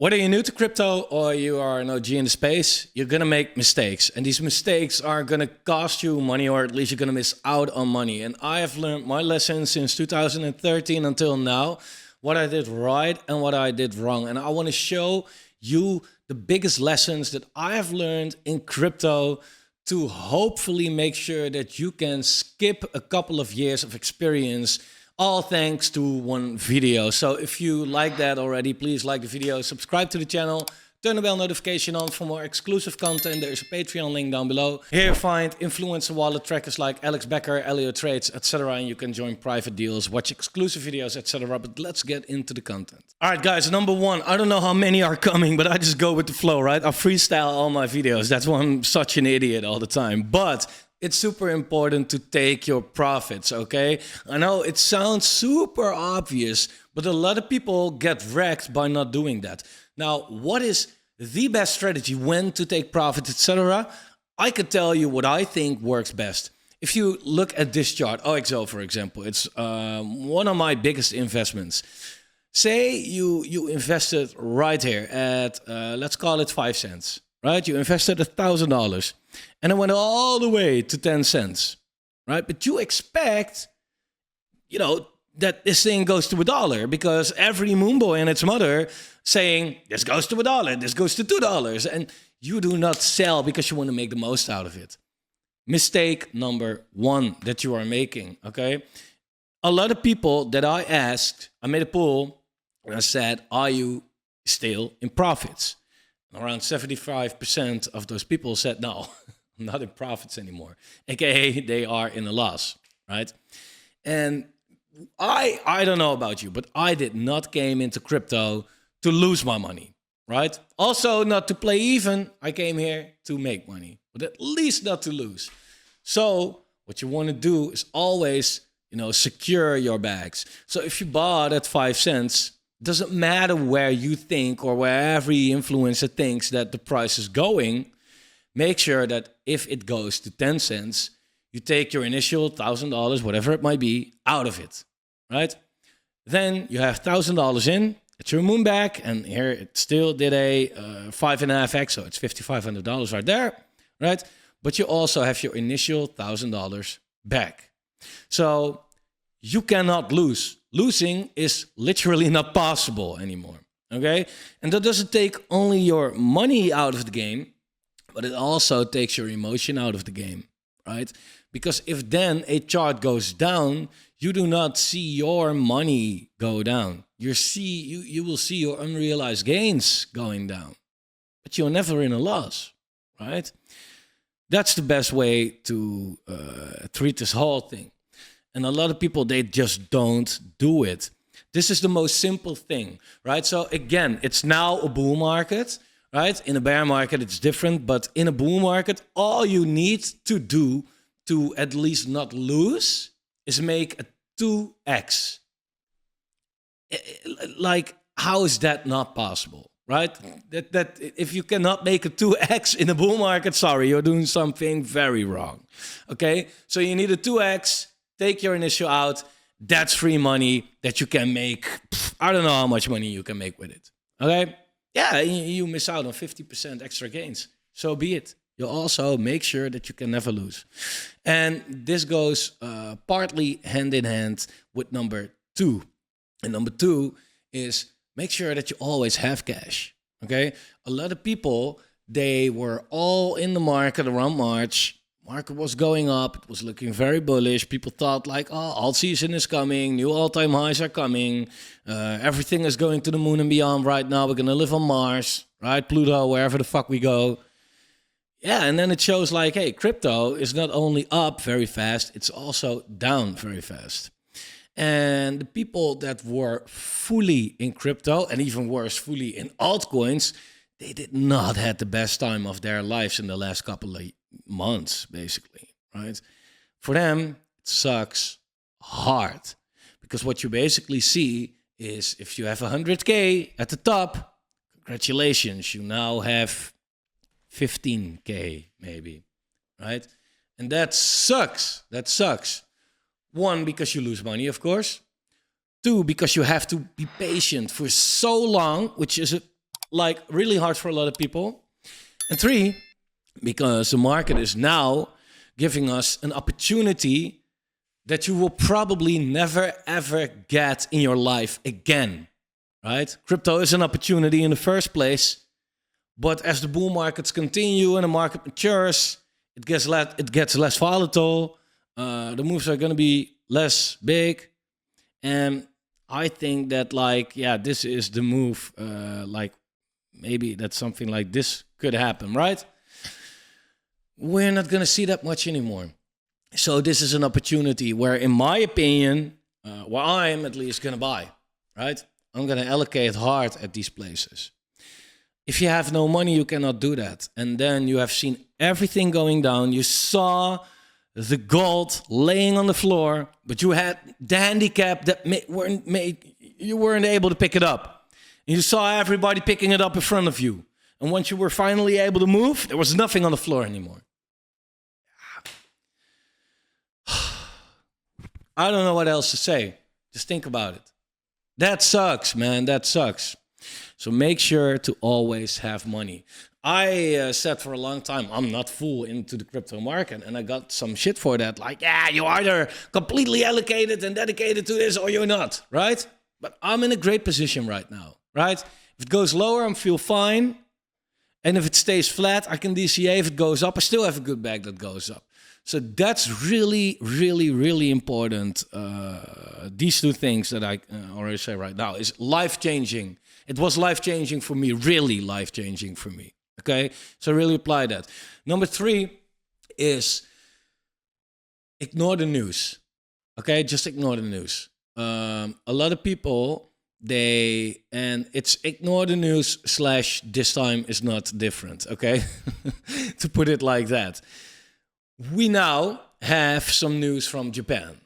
Whether you're new to crypto or you are an OG in the space, you're gonna make mistakes. And these mistakes are gonna cost you money, or at least you're gonna miss out on money. And I have learned my lesson since 2013 until now, what I did right and what I did wrong. And I wanna show you the biggest lessons that I have learned in crypto to hopefully make sure that you can skip a couple of years of experience, all thanks to one video. So if you like that already, please like the video, subscribe to the channel, turn the bell notification on for more exclusive content. There's a Patreon link down below. Here you find influencer wallet trackers like Alex Becker, Elliot Trades, etc. And you can join private deals, watch exclusive videos, etc. But let's get into the content. All right, guys, number one, I don't know how many are coming, but I just go with the flow, right? I freestyle all my videos. That's why I'm such an idiot all the time. But it's super important to take your profits, okay? I know it sounds super obvious, but a lot of people get wrecked by not doing that. Now, what is the best strategy, when to take profits, etc.? I could tell you what I think works best. If you look at this chart, OXO, for example, it's one of my biggest investments. Say you invested right here at, let's call it 5 cents. Right? You invested $1,000 and it went all the way to 10 cents, right? But you expect, that this thing goes to $1 because every moonboy and its mother saying, this goes to $1, this goes to $2. And you do not sell because you want to make the most out of it. Mistake number one that you are making, okay? A lot of people that I asked, I made a poll and I said, are you still in profits? Around 75% of those people said, no, I'm not in profits anymore. AKA, they are in a loss, right? And I don't know about you, but I did not came into crypto to lose my money, right? Also not to play even. I came here to make money, but at least not to lose. So what you want to do is always, secure your bags. So if you bought at 5 cents, doesn't matter where you think or where every influencer thinks that the price is going, make sure that if it goes to 10 cents, you take your initial $1,000, whatever it might be, out of it, right? Then you have $1,000 in, it's your moon back, and here it still did a 5.5x, so it's $5,500 right there, right? But you also have your initial $1,000 back. So you cannot lose. Losing is literally not possible anymore, okay? And that doesn't take only your money out of the game, but it also takes your emotion out of the game, right? Because if then a chart goes down, you do not see your money go down. You will see your unrealized gains going down, but you're never in a loss, right? That's the best way to treat this whole thing. And a lot of people, they just don't do it. This is the most simple thing, right? So again, it's now a bull market, right? In a bear market, it's different. But in a bull market, all you need to do to at least not lose is make a 2x. Like, how is that not possible, right? That if you cannot make a 2x in a bull market, sorry, you're doing something very wrong, okay? So you need a 2x. Take your initial out. That's free money that you can make. I don't know how much money you can make with it. Okay? Yeah, you miss out on 50% extra gains. So be it. You also make sure that you can never lose. And this goes partly hand in hand with number 2. And number 2 is make sure that you always have cash. Okay? A lot of people, they were all in the market around March. Market was going up. It was looking very bullish. People thought like, oh, alt season is coming. New all-time highs are coming. Everything is going to the moon and beyond right now. We're going to live on Mars, right? Pluto, wherever the fuck we go. Yeah, and then it shows like, hey, crypto is not only up very fast, it's also down very fast. And the people that were fully in crypto, and even worse, fully in altcoins, they did not have the best time of their lives in the last couple of months, basically, right? For them, it sucks hard because what you basically see is if you have 100K at the top, congratulations, you now have 15K maybe, right? And that sucks. That sucks. 1, because you lose money, of course. 2, because you have to be patient for so long, which is a like really hard for a lot of people. And 3, because the market is now giving us an opportunity that you will probably never ever get in your life again, right? Crypto is an opportunity in the first place, but as the bull markets continue and the market matures, it gets less volatile. The moves are going to be less big, and I think that, like, yeah, this is the move. Like, maybe that something like this could happen, right? We're not going to see that much anymore. So this is an opportunity where, in my opinion, where I'm at least going to buy, right? I'm going to allocate hard at these places. If you have no money, you cannot do that. And then you have seen everything going down. You saw the gold laying on the floor, but you had the handicap that you weren't able to pick it up. And you saw everybody picking it up in front of you. And once you were finally able to move, there was nothing on the floor anymore. I don't know what else to say. Just think about it. That sucks, man. That sucks. So make sure to always have money. I said for a long time, I'm not full into the crypto market. And I got some shit for that. Like, yeah, you're either completely allocated and dedicated to this or you're not, right? But I'm in a great position right now, right? If it goes lower, I feel fine. And if it stays flat, I can DCA. If it goes up, I still have a good bag that goes up. So that's really, really, really important. These 2 things that I already say right now is life-changing. It was life-changing for me, really life-changing for me. Okay, so really apply that. Number 3 is ignore the news. Okay, just ignore the news. A lot of people, it's ignore the news / this time is not different. Okay, to put it like that. We now have some news from Japan,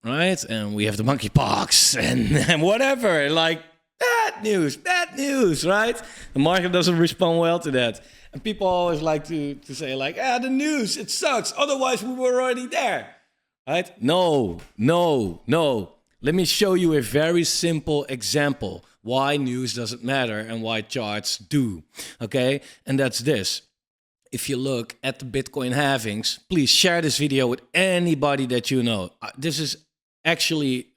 right? And we have the monkeypox and whatever, like bad news, right? The market doesn't respond well to that. And people always like to say like, the news, it sucks. Otherwise we were already there, right? No. Let me show you a very simple example why news doesn't matter and why charts do, okay? And that's this. If you look at the Bitcoin halvings, please share this video with anybody that you know. This is actually,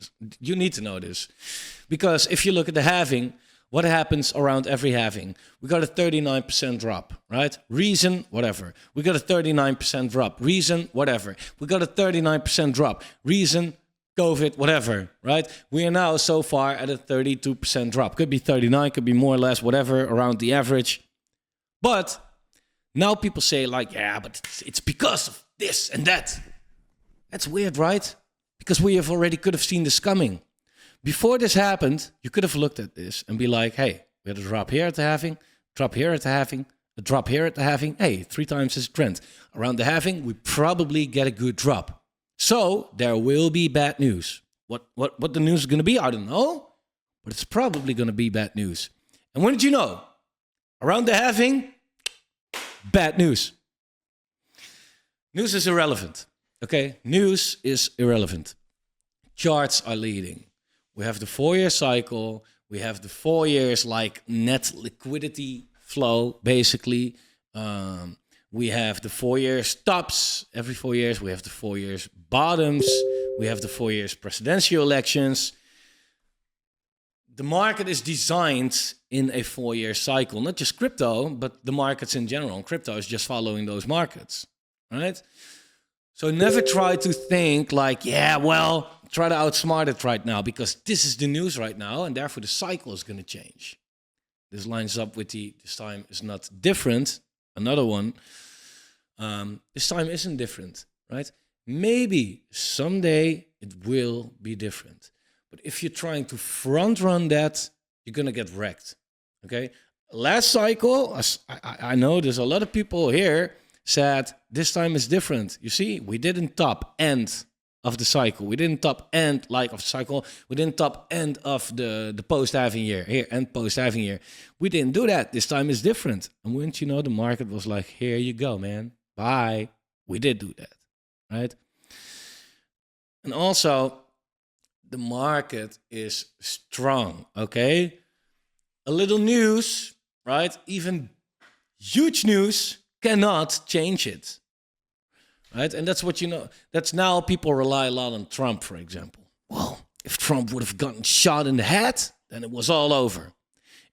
you need to know this. Because if you look at the halving, what happens around every halving? We got a 39% drop, right? Reason, whatever. We got a 39% drop. Reason, whatever. We got a 39% drop. Reason, COVID, whatever, right? We are now so far at a 32% drop. Could be 39, could be more or less, whatever, around the average. But now people say like, yeah, but it's because of this and that. That's weird, right? Because we have already could have seen this coming. Before this happened, you could have looked at this and be like, hey, we had a drop here at the halving, drop here at the halving, a drop here at the halving. Hey, 3 times this trend. Around the halving, we probably get a good drop. So there will be bad news. What the news is going to be, I don't know. But it's probably going to be bad news. And when did you know? Around the halving, bad news. News is irrelevant. Okay, news is irrelevant. Charts are leading. We have the 4-year cycle. We have the 4 years like net liquidity flow, basically. We have the 4 years tops every 4 years. We have the 4 years bottoms. We have the 4 years presidential elections. The market is designed in a 4-year cycle, not just crypto, but the markets in general. And crypto is just following those markets, right? So never try to think like, yeah, well, try to outsmart it right now because this is the news right now and therefore the cycle is going to change. This lines up with this time is not different. Another one, this time isn't different, right? Maybe someday it will be different. But if you're trying to front run that, you're going to get wrecked, okay? Last cycle, I know there's a lot of people here said this time is different. You see, we didn't top end of the cycle. We didn't top end like of the cycle. We didn't top end of the post-halving year. Here, and post-halving year. We didn't do that. This time is different. And wouldn't you know, the market was like, here you go, man. Bye. We did do that, right? And also, the market is strong, okay? A little news right? Even huge news cannot change it, right? And that's what you know. That's now people rely a lot on Trump, for example. Well, if Trump would have gotten shot in the head, then it was all over.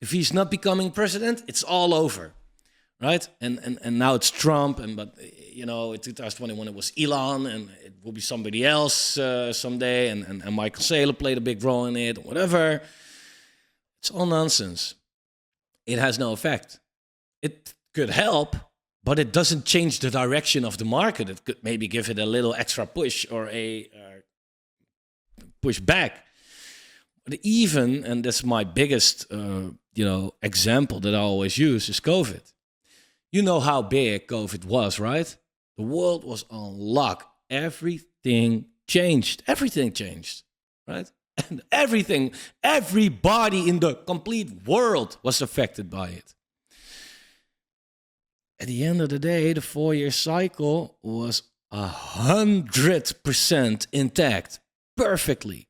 If he's not becoming president, it's all over, right? And now it's Trump, but you know, in 2021 it was Elon, and it will be somebody else someday, and Michael Saylor played a big role in it, whatever. It's all nonsense. It has no effect. It could help, but it doesn't change the direction of the market. It could maybe give it a little extra push or a push back. But even, and that's my biggest, example that I always use is COVID. You know how big COVID was, right? The world was on lock. Everything changed. Everything changed, right? And everybody in the complete world was affected by it. At the end of the day, the 4-year cycle was 100% intact, perfectly.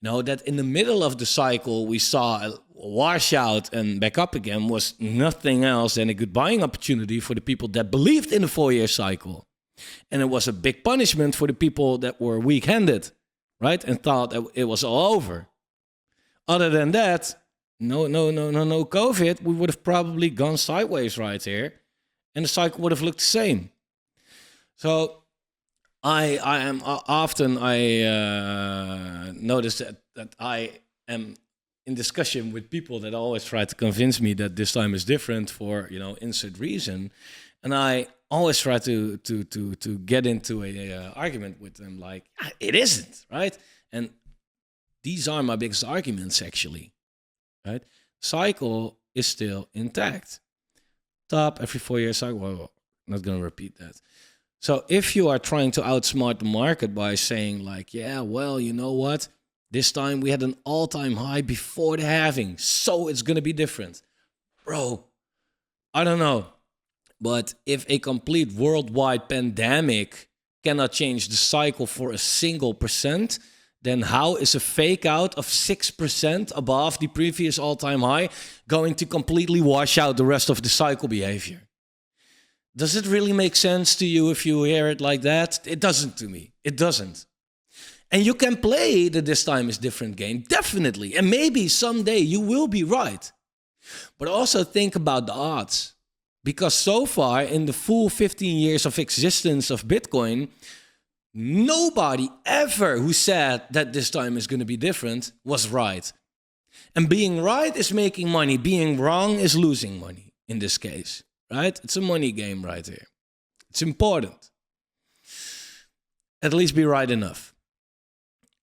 You know, that in the middle of the cycle, we saw a washout and back up again was nothing else than a good buying opportunity for the people that believed in the 4-year cycle. And it was a big punishment for the people that were weak-handed, right? And thought that it was all over. Other than that, no COVID, we would have probably gone sideways right here. And the cycle would have looked the same. So I notice that I am in discussion with people that always try to convince me that this time is different for, insert reason. And I always try to get into a argument with them like, it isn't, right? And these are my biggest arguments, actually, right? Cycle is still intact. Top every 4-year cycle. Well, I'm not going to repeat that. So if you are trying to outsmart the market by saying like, yeah, well, you know what? This time we had an all-time high before the halving, so it's going to be different. Bro, I don't know. But if a complete worldwide pandemic cannot change the cycle for a single percent, then how is a fake out of 6% above the previous all-time high going to completely wash out the rest of the cycle behavior? Does it really make sense to you if you hear it like that? It doesn't to me. It doesn't. And you can play the this time is different game, definitely. And maybe someday you will be right. But also think about the odds. Because so far, in the full 15 years of existence of Bitcoin, nobody ever who said that this time is going to be different was right. And being right is making money. Being wrong is losing money in this case, right? It's a money game right here. It's important. At least be right enough.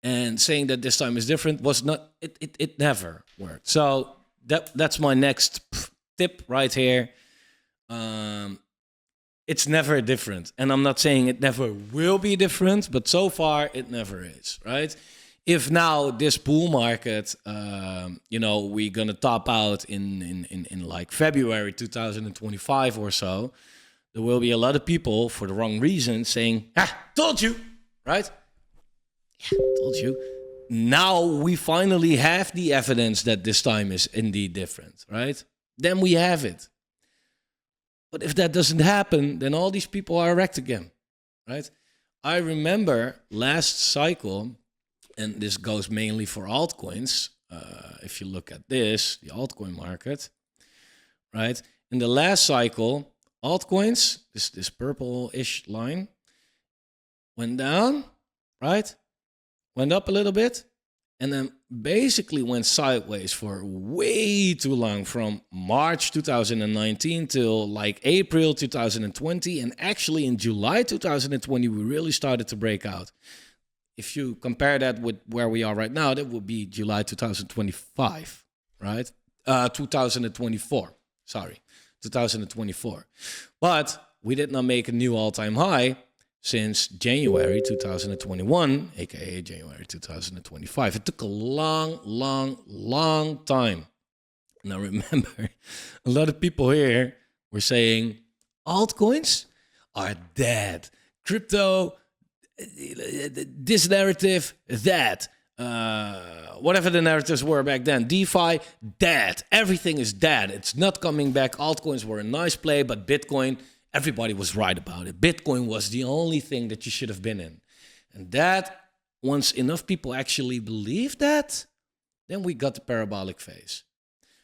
And saying that this time is different was not, it never worked. So that's my next tip right here. It's never different. And I'm not saying it never will be different, but so far it never is, right? If now this bull market, we're going to top out in like February 2025 or so, there will be a lot of people for the wrong reason saying, told you, right? Yeah, told you. Now we finally have the evidence that this time is indeed different, right? Then we have it. But if that doesn't happen, then all these people are wrecked again, right? I remember last cycle, and this goes mainly for altcoins. If you look at this, the altcoin market, right? In the last cycle, altcoins, this purple-ish line, went down, right? Went up a little bit, and then basically went sideways for way too long, from March 2019 till like April 2020. And actually in July 2020, we really started to break out. If you compare that with where we are right now, that would be July 2025, right? 2024, 2024. But we did not make a new all-time high since January 2021, aka January 2025. It took a long time. And I remember a lot of people here were saying, altcoins are dead. Crypto, this narrative, that. whatever the narratives were back then. DeFi, dead. Everything is dead. It's not coming back. Altcoins were a nice play, but Bitcoin, everybody was right about it. Bitcoin was the only thing that you should have been in. And that, once enough people actually believed that, then we got the parabolic phase.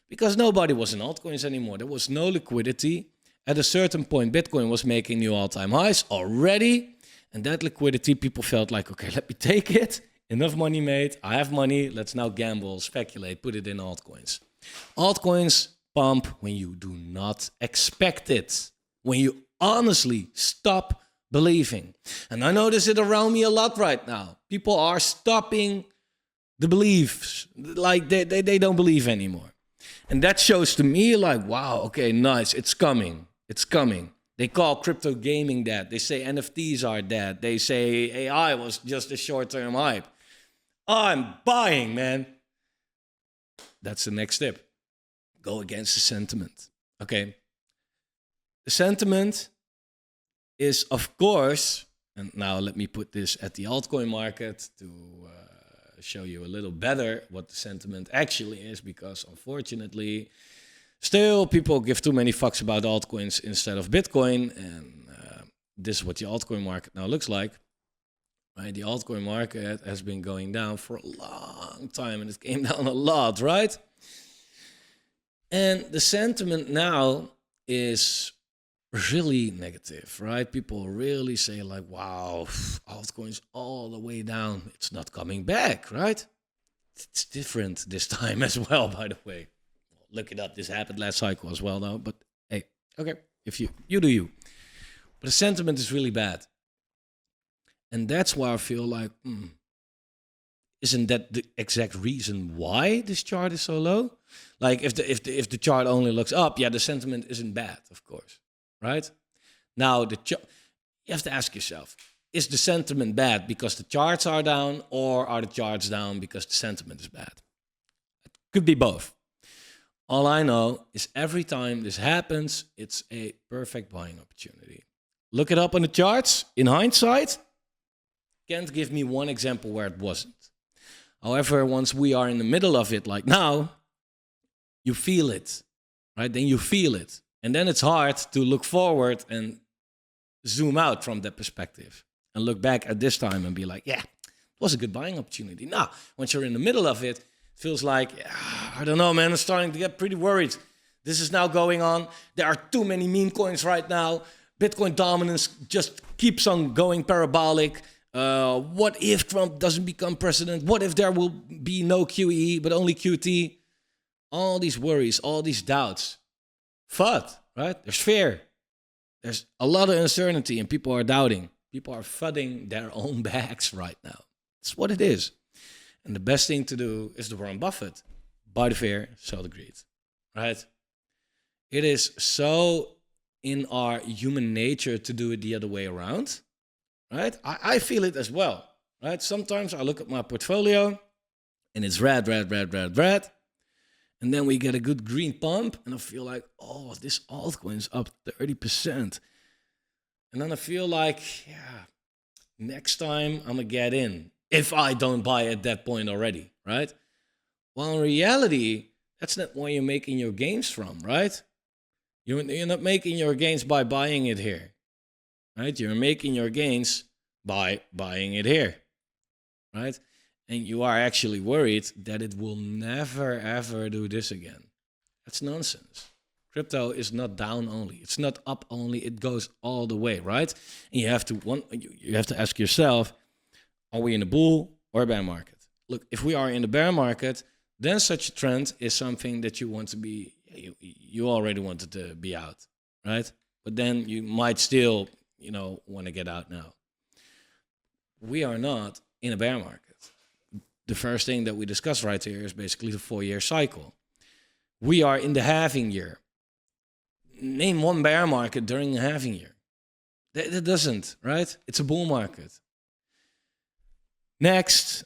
Because nobody was in altcoins anymore. There was no liquidity. At a certain point, Bitcoin was making new all-time highs already. And that liquidity, people felt like, okay, let me take it. Enough money made. I have money. Let's now gamble, speculate, put it in altcoins. Altcoins pump when you do not expect it. When you honestly stop believing. And I notice it around me a lot right now. People are stopping the beliefs. Like they don't believe anymore. And that shows to me like, wow, okay, nice. It's coming. It's coming. They call crypto gaming dead. They say NFTs are dead. They say AI was just a short-term hype. I'm buying, man. That's the next step. Go against the sentiment. Okay. The sentiment is, of course, and now let me put this at the altcoin market to show you a little better what the sentiment actually is, because unfortunately, still people give too many fucks about altcoins instead of Bitcoin, and this is what the altcoin market now looks like. Right? The altcoin market has been going down for a long time, and it came down a lot, right? And the sentiment now is really negative, right? People really say like, wow, altcoins all the way down. It's not coming back, right? It's different this time as well, by the way. Look it up. This happened last cycle as well, though. But hey, okay, if you do you. But the sentiment is really bad. And that's why I feel like, isn't that the exact reason why this chart is so low? Like if the chart only looks up, yeah, the sentiment isn't bad, of course, right? Now you have to ask yourself: is the sentiment bad because the charts are down, or are the charts down because the sentiment is bad? It could be both. All I know is every time this happens, it's a perfect buying opportunity. Look it up on the charts. In hindsight, can't give me one example where it wasn't. However, once we are in the middle of it, like now, you feel it, right? Then you feel it. And then it's hard to look forward and zoom out from that perspective and look back at this time and be like, yeah, it was a good buying opportunity. Now, once you're in the middle of it, it feels like, I don't know, man, I'm starting to get pretty worried. This is now going on. There are too many meme coins right now. Bitcoin dominance just keeps on going parabolic. What if Trump doesn't become president? What if there will be no QE, but only QT? All these worries, all these doubts. FUD, right? There's fear. There's a lot of uncertainty, and people are doubting. People are fudding their own bags right now. That's what it is. And the best thing to do is the Warren Buffett. Buy the fear, sell the greed, right? It is so in our human nature to do it the other way around, right? I feel it as well, right? Sometimes I look at my portfolio and it's red. And then we get a good green pump and I feel like, oh, this altcoin's up 30%. And then I feel like, yeah, next time I'm gonna get in if I don't buy at that point already, right? Well, in reality, that's not where you're making your gains from, right? You're not making your gains by buying it here, right? You're making your gains by buying it here, right? And you are actually worried that it will never, ever do this again. That's nonsense. Crypto is not down only. It's not up only. It goes all the way, right? And you have to ask yourself, are we in a bull or a bear market? Look, if we are in the bear market, then such a trend is something that you want to be, you already wanted to be out, right? But then you might still, want to get out now. We are not in a bear market. The first thing that we discuss right here is basically the 4-year cycle. We are in the halving year. Name one bear market during a halving year. That doesn't, right? It's a bull market. Next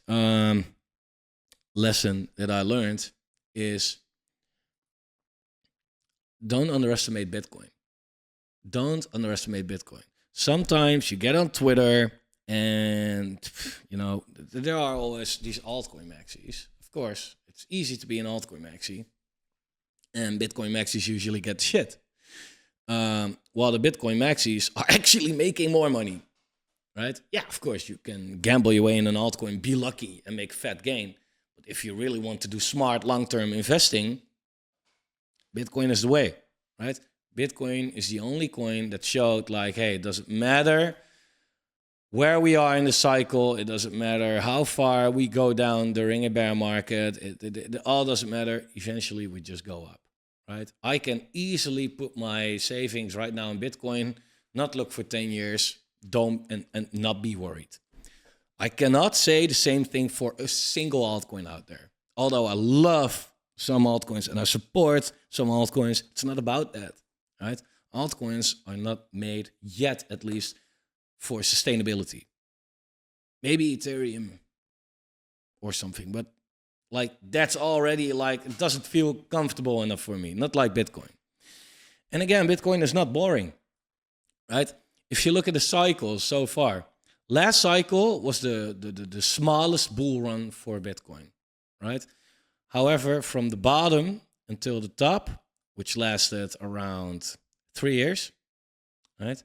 lesson that I learned is don't underestimate Bitcoin. Don't underestimate Bitcoin. Sometimes you get on Twitter And, you know, there are always these altcoin maxis. Of course, it's easy to be an altcoin maxi. And Bitcoin maxis usually get shit. While the Bitcoin maxis are actually making more money, right? Yeah, of course, you can gamble your way in an altcoin, be lucky, and make fat gain. But if you really want to do smart long-term investing, Bitcoin is the way, right? Bitcoin is the only coin that showed like, hey, it doesn't matter where we are in the cycle. It doesn't matter how far we go down during a bear market. It all doesn't matter. Eventually, we just go up, right? I can easily put my savings right now in Bitcoin, not look for 10 years, and not be worried. I cannot say the same thing for a single altcoin out there. Although I love some altcoins and I support some altcoins, it's not about that, right? Altcoins are not made yet, at least, for sustainability. Maybe Ethereum or something, but like that's already like, it doesn't feel comfortable enough for me, not like Bitcoin. And again, Bitcoin is not boring, right? If you look at the cycles so far, last cycle was the smallest bull run for Bitcoin, right? However, from the bottom until the top, which lasted around 3 years, right?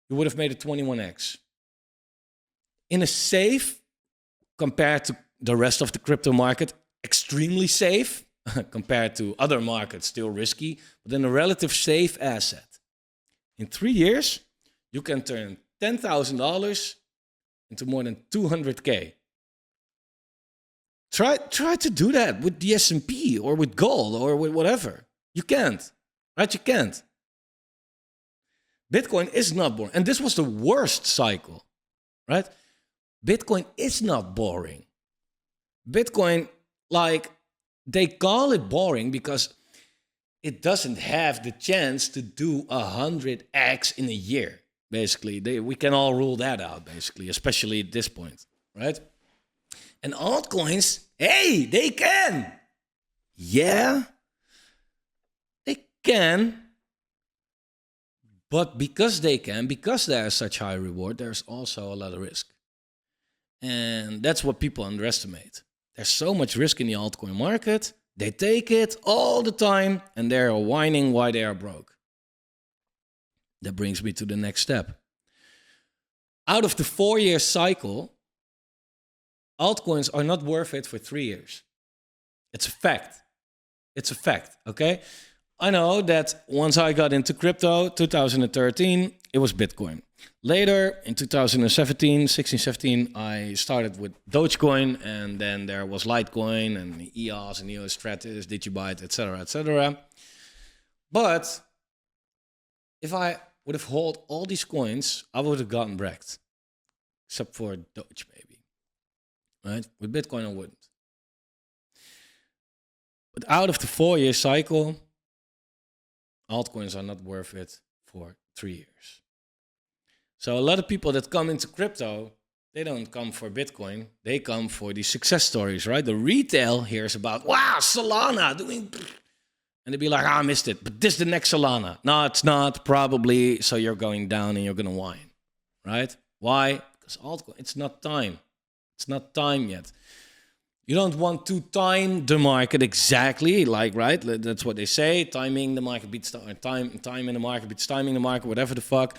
You would have made a 21x. In a safe, compared to the rest of the crypto market, extremely safe, compared to other markets, still risky, but in a relative safe asset. In 3 years, you can turn $10,000 into more than 200K. Try to do that with the S&P or with gold or with whatever. You can't, right? You can't. Bitcoin is not boring. And this was the worst cycle, right? Bitcoin is not boring. Bitcoin, like, they call it boring because it doesn't have the chance to do 100x in a year, basically. We can all rule that out, basically, especially at this point, right? And altcoins, hey, they can. Yeah, they can. But because they can, because there's such high reward, there's also a lot of risk. And that's what people underestimate. There's so much risk in the altcoin market. They take it all the time and they're whining why they are broke. That brings me to the next step. Out of the 4-year cycle, altcoins are not worth it for 3 years. It's a fact. It's a fact, okay? I know that once I got into crypto, 2013, it was Bitcoin. Later, in 2017, 16, 17, I started with Dogecoin, and then there was Litecoin, and EOS, and EOS Stratus, Digibyte, etc., etc. But if I would have held all these coins, I would have gotten wrecked. Except for Doge, maybe. Right? With Bitcoin, I wouldn't. But out of the 4-year cycle, altcoins are not worth it for 3 years. So a lot of people that come into crypto, they don't come for Bitcoin. They come for these success stories, right? The retail hears about, wow, Solana doing... And they'd be like, I missed it. But this is the next Solana. No, it's not, probably. So you're going down and you're going to whine, right? Why? Because altcoin, it's not time. It's not time yet. You don't want to time the market exactly, like, right? That's what they say. Timing the market beats time in the market beats timing the market, whatever the fuck.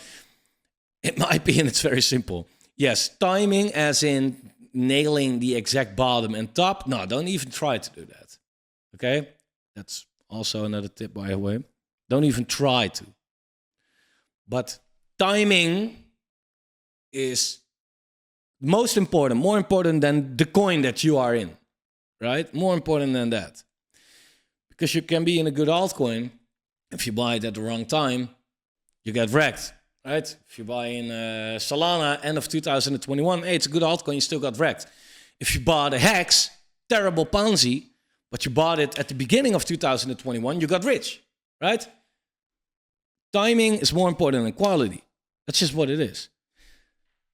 In my opinion, it's very simple. Yes, timing as in nailing the exact bottom and top. No, don't even try to do that. Okay? That's also another tip, by the way. Don't even try to. But timing is most important, more important than the coin that you are in, right? More important than that. Because you can be in a good altcoin. If you buy it at the wrong time, you get wrecked, right? If you buy in Solana end of 2021, hey, it's a good altcoin, you still got wrecked. If you bought a Hex, terrible Ponzi, but you bought it at the beginning of 2021, you got rich, right? Timing is more important than quality. That's just what it is.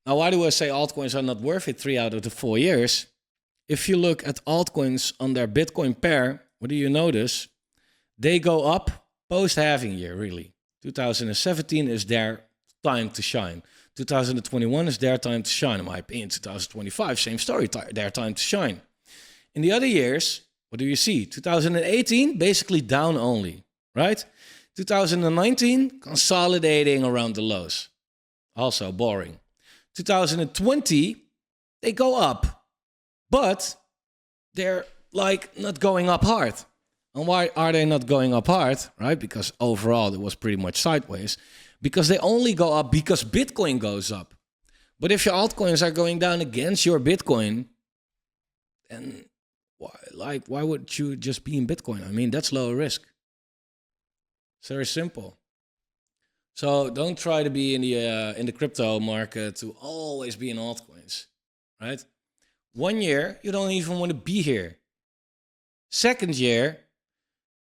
Now, why do I say altcoins are not worth it 3 out of the 4 years? If you look at altcoins on their Bitcoin pair, what do you notice? They go up post-halving year, really. 2017 is their time to shine. 2021 is their time to shine. In my opinion, 2025, same story, their time to shine. In the other years, what do you see? 2018, basically down only, right? 2019, consolidating around the lows. Also boring. 2020, they go up, but they're like not going up hard. And why are they not going up hard, right? Because overall it was pretty much sideways. Because they only go up because Bitcoin goes up. But if your altcoins are going down against your Bitcoin, then why would you just be in Bitcoin? I mean, that's lower risk. It's very simple. So don't try to be in the crypto market to always be in altcoins, right? 1 year, you don't even want to be here. Second year,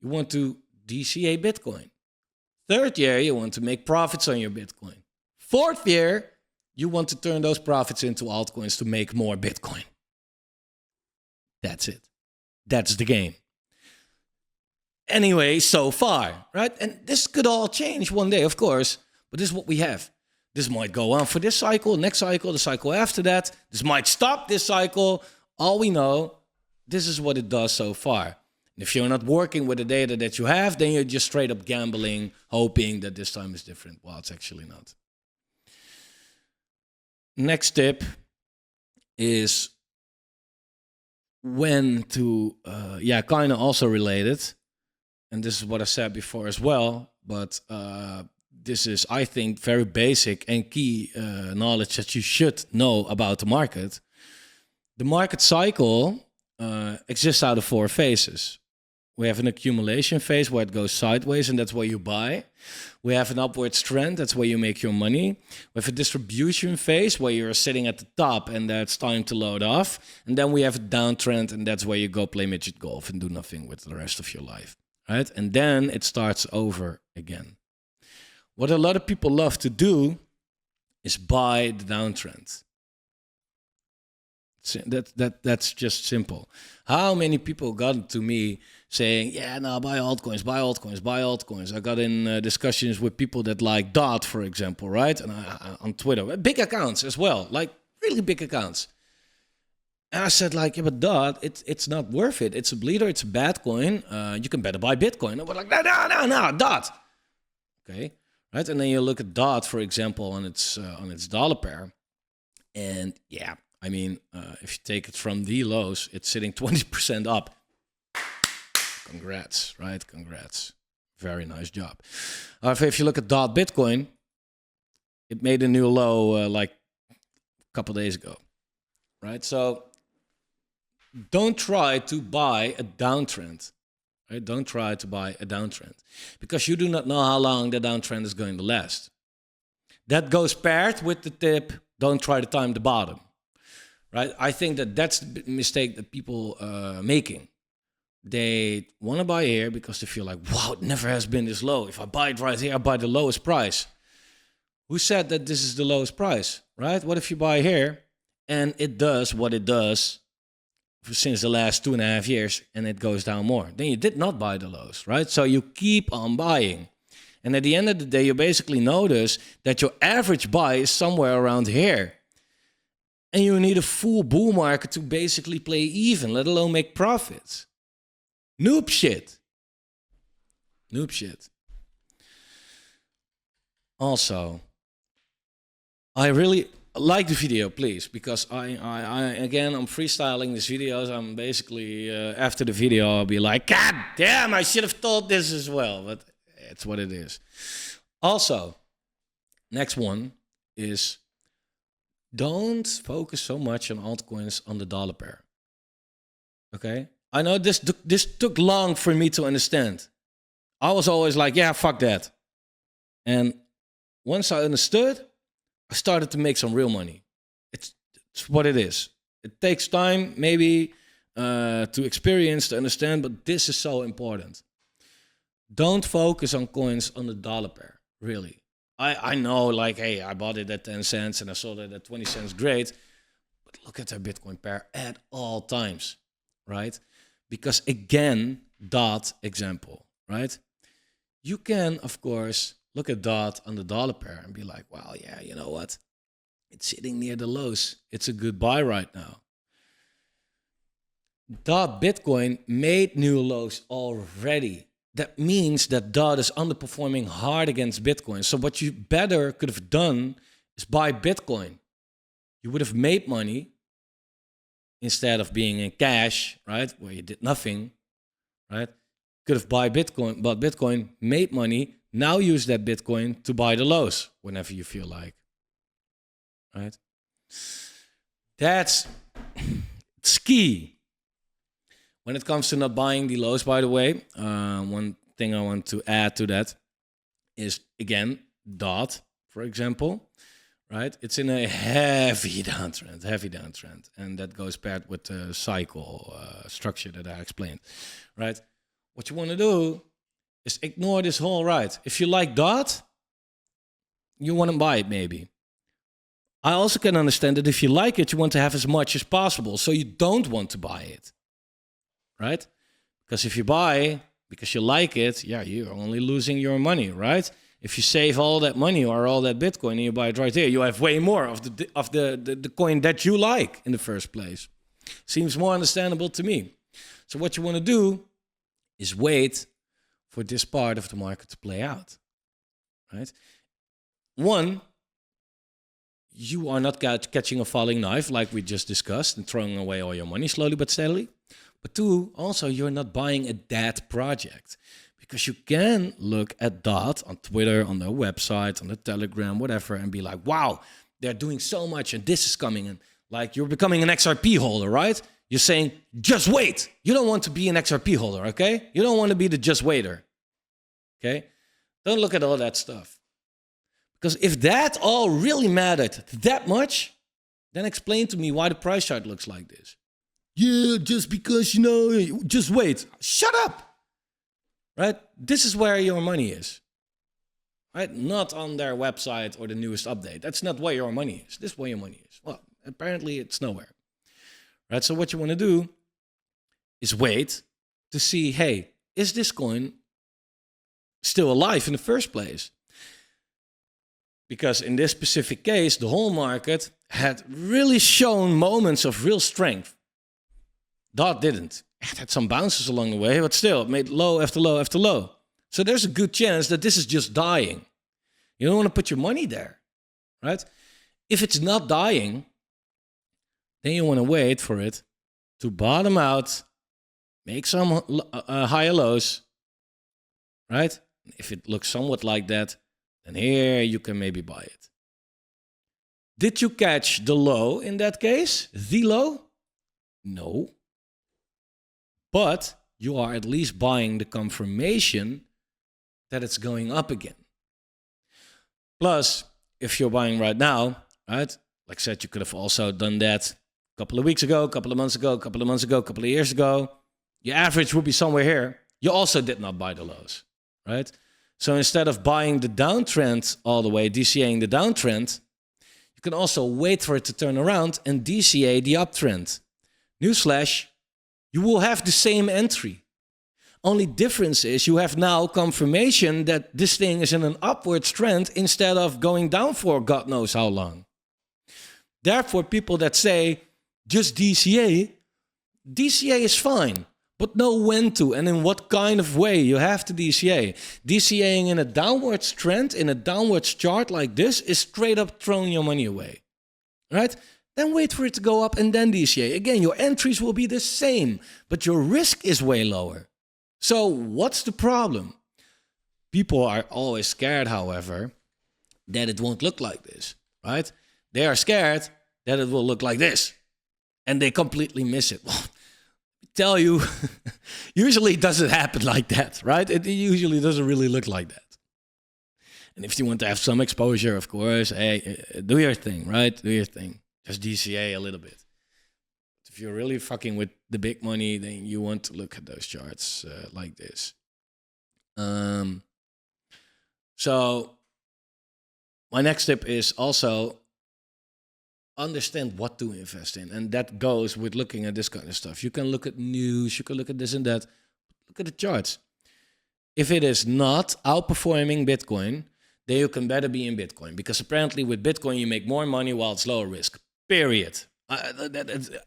you want to DCA Bitcoin. Third year, you want to make profits on your Bitcoin. Fourth year, you want to turn those profits into altcoins to make more Bitcoin. That's it. That's the game. Anyway, so far, right? And this could all change one day, of course, but this is what we have. This might go on for this cycle, next cycle, the cycle after that. This might stop this cycle. All we know, this is what it does so far. And if you're not working with the data that you have, then you're just straight up gambling, hoping that this time is different. Well, it's actually not. Next tip is when to, kind of also related. And this is what I said before as well, but this is, I think, very basic and key knowledge that you should know about the market. The market cycle exists out of 4 phases. We have an accumulation phase where it goes sideways, and that's where you buy. We have an upwards trend, that's where you make your money. We have a distribution phase where you're sitting at the top and that's time to load off. And then we have a downtrend, and that's where you go play midget golf and do nothing with the rest of your life. Right? And then it starts over again. What a lot of people love to do is buy the downtrend. That's just simple. How many people got to me saying, yeah, no, buy altcoins, buy altcoins, buy altcoins. I got in discussions with people that like Dot, for example, right? And on Twitter, big accounts as well, like really big accounts. And I said, like, yeah, but Dot, it's not worth it. It's a bleeder. It's a bad coin. You can better buy Bitcoin. And we're like, no, Dot. Okay, right? And then you look at Dot, for example, on its dollar pair, and yeah, I mean, if you take it from the lows, it's sitting 20% up. Congrats, right? Congrats. Very nice job. If you look at Dot Bitcoin, it made a new low like a couple days ago, right? So don't try to buy a downtrend, right? Don't try to buy a downtrend because you do not know how long the downtrend is going to last. That goes paired with the tip, don't try to time the bottom, right? I think that's the mistake that people are making. They want to buy here because they feel like, wow, it never has been this low. If I buy it right here, I buy the lowest price. Who said that this is the lowest price, right? What if you buy here and it does what it does since the last 2.5 years and it goes down more? Then you did not buy the lows, right? So you keep on buying. And at the end of the day, you basically notice that your average buy is somewhere around here. And you need a full bull market to basically play even, let alone make profits. Noob shit. Noob shit. Also, I really like the video, please, because I'm freestyling these videos. I'm basically, after the video, I'll be like, God damn, I should have thought this as well. But it's what it is. Also, next one is don't focus so much on altcoins on the dollar pair. Okay? I know this took long for me to understand. I was always like, yeah, fuck that. And once I understood, I started to make some real money. It's what it is. It takes time, maybe, to experience, to understand, but this is so important. Don't focus on coins on the dollar pair, really. I know, like, hey, I bought it at 10 cents and I sold it at 20 cents, great. But look at their Bitcoin pair at all times, right? Because again, Dot example, right? You can, of course, look at Dot on the dollar pair and be like, well, yeah, you know what? It's sitting near the lows. It's a good buy right now. Bitcoin made new lows already. That means that DOT is underperforming hard against Bitcoin. So what you better could have done is buy Bitcoin. You would have made money instead of being in cash, right? Where you did nothing, right? Could have bought Bitcoin, made money. Now use that Bitcoin to buy the lows whenever you feel like, right? That's key. When it comes to not buying the lows, by the way, one thing I want to add to that is, again, DOT, for example, right? It's in a heavy downtrend. And that goes paired with the cycle structure that I explained, right? What you want to do is ignore this whole ride. If you like DOT, you want to buy it maybe. I also can understand that if you like it, you want to have as much as possible. So you don't want to buy it. Right? Because if you buy because you like it, yeah, you're only losing your money, right? If you save all that money or all that Bitcoin and you buy it right here, you have way more of the coin that you like in the first place. Seems more understandable to me. So what you want to do is wait for this part of the market to play out, right? One, you are not catching a falling knife like we just discussed and throwing away all your money slowly but steadily. But two, also, you're not buying a dead project, because you can look at DOT on Twitter, on their website, on the Telegram, whatever, and be like, wow, they're doing so much and this is coming. And like, you're becoming an XRP holder, right? You're saying, just wait. You don't want to be an XRP holder, okay? You don't want to be the just waiter, okay? Don't look at all that stuff. Because if that all really mattered that much, then explain to me why the price chart looks like this. Yeah, just because, just wait. Shut up, right? This is where your money is, right? Not on their website or the newest update. That's not where your money is. This is where your money is. Well, apparently it's nowhere, right? So what you want to do is wait to see, hey, is this coin still alive in the first place? Because in this specific case, the whole market had really shown moments of real strength. DOT didn't. It had some bounces along the way, but still, it made low after low after low. So there's a good chance that this is just dying. You don't want to put your money there, right? If it's not dying, then you want to wait for it to bottom out, make some higher lows, right? If it looks somewhat like that, then here you can maybe buy it. Did you catch the low in that case? The low? No. But you are at least buying the confirmation that it's going up again. Plus, if you're buying right now, right? Like I said, you could have also done that a couple of weeks ago, a couple of months ago, a couple of years ago. Your average would be somewhere here. You also did not buy the lows, right? So instead of buying the downtrend all the way, DCAing the downtrend, you can also wait for it to turn around and DCA the uptrend. Newsflash, you will have the same entry. Only difference is you have now confirmation that this thing is in an upward trend instead of going down for God knows how long. Therefore, people that say just DCA is fine, but know when to and in what kind of way you have to DCA. DCAing in a downwards trend, in a downwards chart like this, is straight up throwing your money away, right? Then wait for it to go up and then DCA. Again, your entries will be the same, but your risk is way lower. So what's the problem? People are always scared, however, that it won't look like this, right? They are scared that it will look like this, and they completely miss it. Well, I tell you, usually it doesn't happen like that, right? It usually doesn't really look like that. And if you want to have some exposure, of course, hey, do your thing, right? Do your thing. Just DCA a little bit. If you're really fucking with the big money, then you want to look at those charts like this. So my next tip is also understand what to invest in. And that goes with looking at this kind of stuff. You can look at news, you can look at this and that. Look at the charts. If it is not outperforming Bitcoin, then you can better be in Bitcoin, because apparently with Bitcoin you make more money while it's lower risk. Period.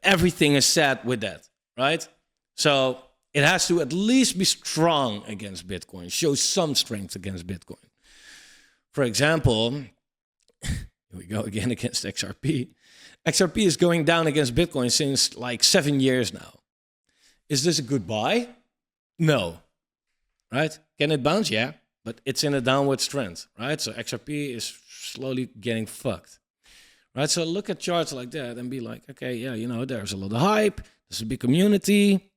Everything is said with that, right? So it has to at least be strong against Bitcoin, show some strength against Bitcoin. For example, here we go again against XRP. XRP is going down against Bitcoin since like 7 years now. Is this a good buy? No. Right? Can it bounce? Yeah. But it's in a downward trend, right? So XRP is slowly getting fucked. Right? So look at charts like that and be like, okay, yeah, you know, there's a lot of hype. There's a big community.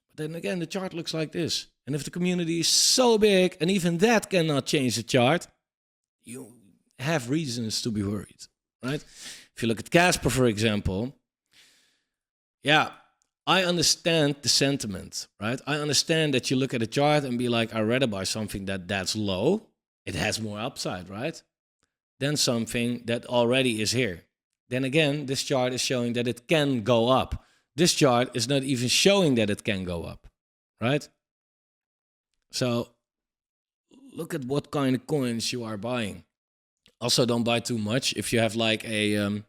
But then again, the chart looks like this. And if the community is so big, and even that cannot change the chart, you have reasons to be worried, right? If you look at Casper, for example, yeah, I understand the sentiment, right? I understand that you look at a chart and be like, I'd rather buy something that's low. It has more upside, right? Than something that already is here. Then again, this chart is showing that it can go up. This chart is not even showing that it can go up, right? So look at what kind of coins you are buying. Also, don't buy too much. If you have like a,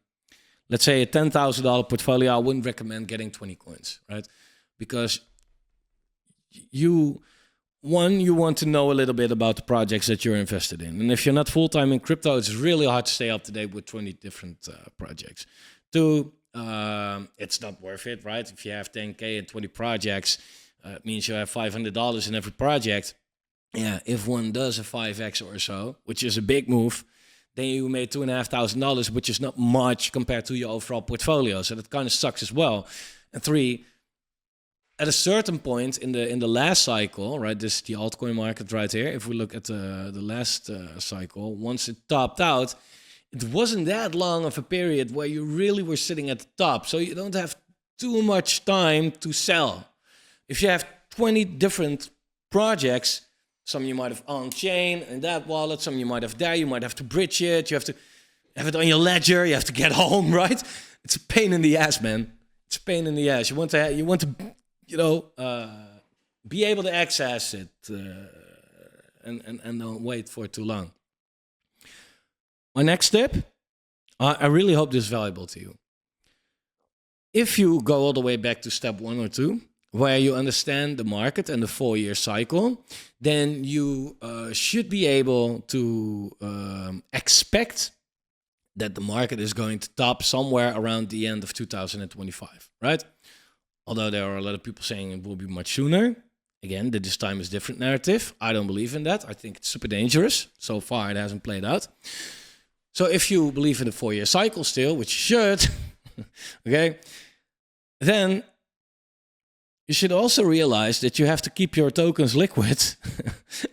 let's say a $10,000 portfolio, I wouldn't recommend getting 20 coins, right? Because you want to know a little bit about the projects that you're invested in. And if you're not full-time in crypto, it's really hard to stay up to date with 20 different projects. Two, it's not worth it, right? If you have 10K and 20 projects, it means you have $500 in every project. Yeah, if one does a 5x or so, which is a big move, then you made $2,500, which is not much compared to your overall portfolio. So that kind of sucks as well. And three, at a certain point in the last cycle, right? This is the altcoin market right here. If we look at the last cycle, once it topped out, it wasn't that long of a period where you really were sitting at the top. So you don't have too much time to sell. If you have 20 different projects, some you might have on-chain in that wallet, some you might have there, you might have to bridge it, you have to have it on your ledger, you have to get home, right? It's a pain in the ass, man. It's a pain in the ass. You want to be able to access it and don't wait for too long. My next tip, I really hope this is valuable to you. If you go all the way back to step 1 or 2, where you understand the market and the 4-year cycle, then you should be able to expect that the market is going to top somewhere around the end of 2025, right? Although there are a lot of people saying it will be much sooner. Again, this time is different narrative. I don't believe in that. I think it's super dangerous. So far, it hasn't played out. So if you believe in the 4-year cycle still, which you should, okay, then you should also realize that you have to keep your tokens liquid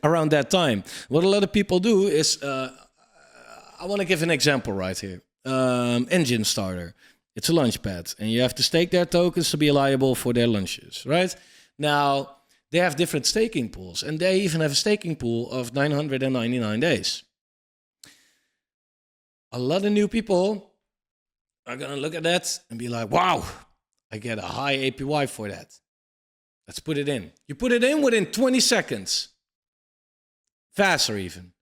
around that time. What a lot of people do is, I want to give an example right here. Engine starter. It's a launch pad, and you have to stake their tokens to be liable for their launches, right? Now, they have different staking pools, and they even have a staking pool of 999 days. A lot of new people are going to look at that and be like, wow, I get a high APY for that. Let's put it in. You put it in within 20 seconds. Faster even.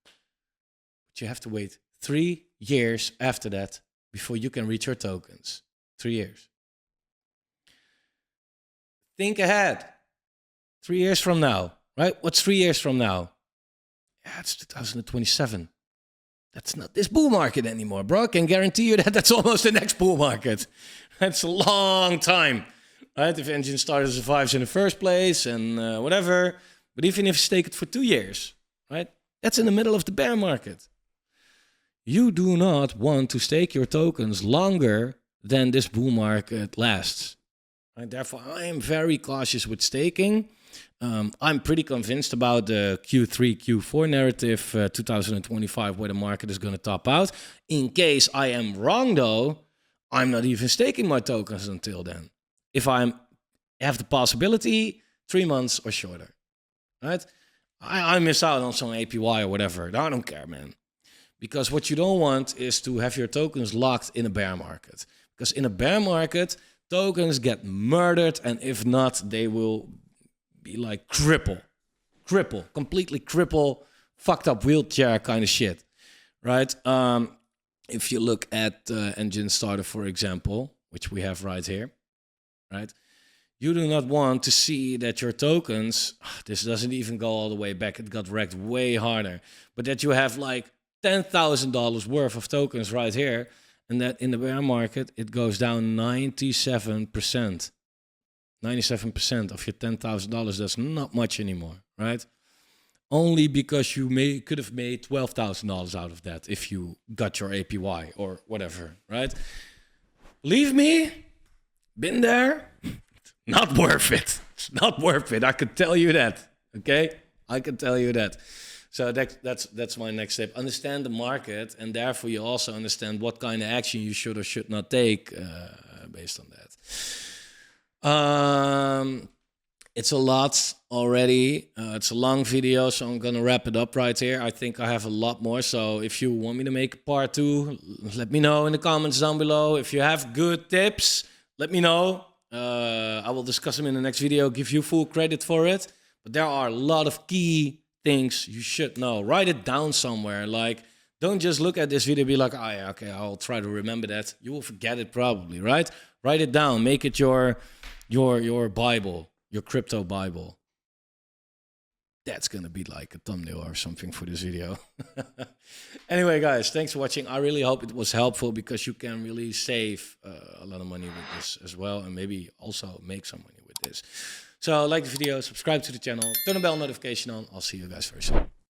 But you have to wait 3 years after that before you can reach your tokens. 3 years. Think ahead. 3 years from now, right? What's 3 years from now? Yeah, it's 2027. That's not this bull market anymore, bro. I can guarantee you that that's almost the next bull market. That's a long time. Right, if engine starter survives in the first place and whatever. But even if you stake it for 2 years, right? That's in the middle of the bear market. You do not want to stake your tokens longer than this bull market lasts. Right? Therefore, I am very cautious with staking. I'm pretty convinced about the Q3, Q4 narrative 2025, where the market is going to top out. In case I am wrong, though, I'm not even staking my tokens until then. If I have the possibility, 3 months or shorter, right? I miss out on some APY or whatever. I don't care, man. Because what you don't want is to have your tokens locked in a bear market. Because in a bear market, tokens get murdered, and if not, they will be like completely cripple fucked up wheelchair kind of shit, right? If you look at Engine Starter, for example, which we have right here, right? You do not want to see that your tokens, this doesn't even go all the way back, it got wrecked way harder, but that you have like $10,000 worth of tokens right here, and that in the bear market, it goes down 97%. 97% of your $10,000, that's not much anymore, right? Only because you could have made $12,000 out of that if you got your APY or whatever, right? Believe me, been there, not worth it. It's not worth it. I could tell you that, okay? I can tell you that. So that's my next step. Understand the market, and therefore you also understand what kind of action you should or should not take based on that. It's a lot already. It's a long video, so I'm gonna wrap it up right here. I think I have a lot more, so if you want me to make a part 2, let me know in the comments down below. If you have good tips, let me know. I will discuss them in the next video, give you full credit for it. But there are a lot of key things you should know. Write it down somewhere. Like, don't just look at this video and be like, oh yeah, okay, I'll try to remember that. You will forget it probably, right? Write it down. Make it your Bible, your crypto Bible. That's gonna be like a thumbnail or something for this video. Anyway, guys, thanks for watching. I really hope it was helpful, because you can really save a lot of money with this as well, and maybe also make some money with this. So like the video, subscribe to the channel, turn the bell notification on. I'll see you guys very soon.